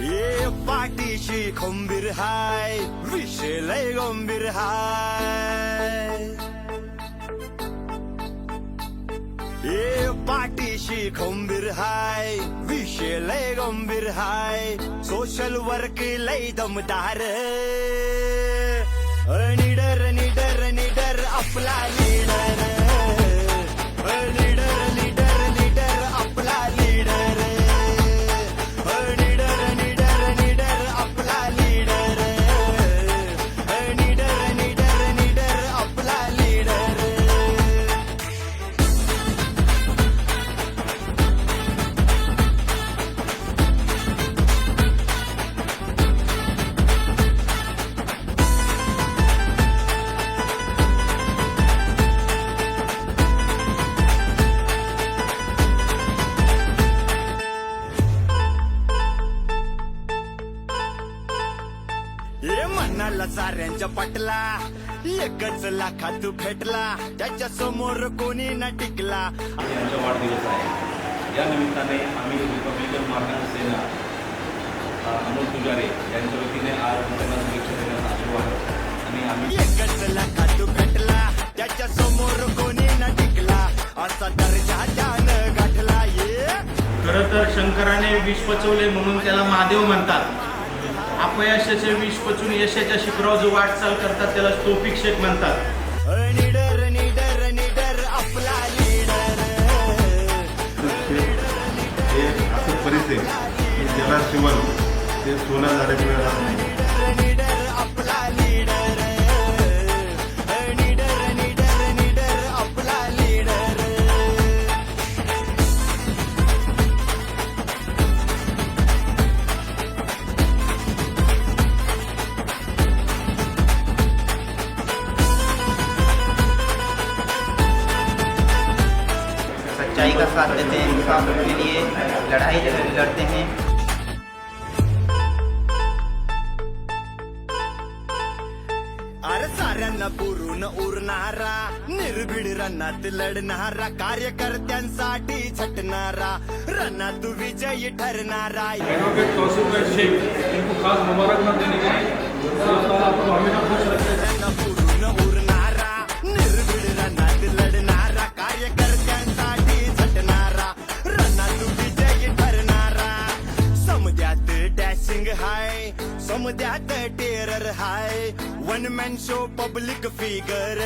ये पाठीशी खंबीर हाय, विषय लय गंभीर हाय. ये पाठीशी खंबीर हाय, विषय लय गंभीर हाय. सोशल वर्क लय दमदार, निडर निडर निडर आपला लीडर. लीडर लीडर लीडर आपला लीडर. निडर निडर निडर आपला लीडर. निडर निडर निडर आपला लीडर. ये मनाला साऱ्यांच्या पटला, एकच लाखात भेटला, त्याच्या समोर कोणी ना टिकला. यांचा वाढदिवस आहे. या निमित्ताने आम्ही रिपब्लिकन मार्गाची सेना अमोल तुजारे यांच्या वतीने आज त्यांना शुभेच्छा देण्यास आलो आहे. आणि आम्ही एकच लाखात भेटला, त्याच्या समोर कोणी ना टिकला, असा दर्जा त्यानं गाठला. ये खरं तर शंकराने विष पचवले म्हणून त्याला महादेव म्हणतात. अपयशाचे विष पचून यशाच्या शिखरावर जो वाटचाल करतात त्याला तौफिक शेख म्हणतात. निडर निडर निडर आपला लीडर. हे असं परिस्थिती की ज्याला शिवण ते सोनं झाल्याशिवाय राहत नाही. निडर आपला लीडर. निडर निडर निडर आपला लीडर. सच्चाई का साथ देते हैं, इंसाफ के लिए लड़ाई लड़ते हैं. अरे साऱ्यांना पुरून उरणारा, निर्भीड रणात लढणारा, कार्यकर्त्यांसाठी झटणारा, रणात विजयी ठरणारा. एडवोकेट तौसीफ शेख इनको खास मुबारकबाद देने के लिए अल्लाह ताला आपको हमेशा खुश रखे. साऱ्यांना पुरून उरणारा, निर्भीड रणात लढणारा, कार्यकर्त्यांसाठी झटणारा, रणात विजयी ठरणारा. समद्यात डॅशिंग हाय, समद्यात टेरर हाय, one man show public figure.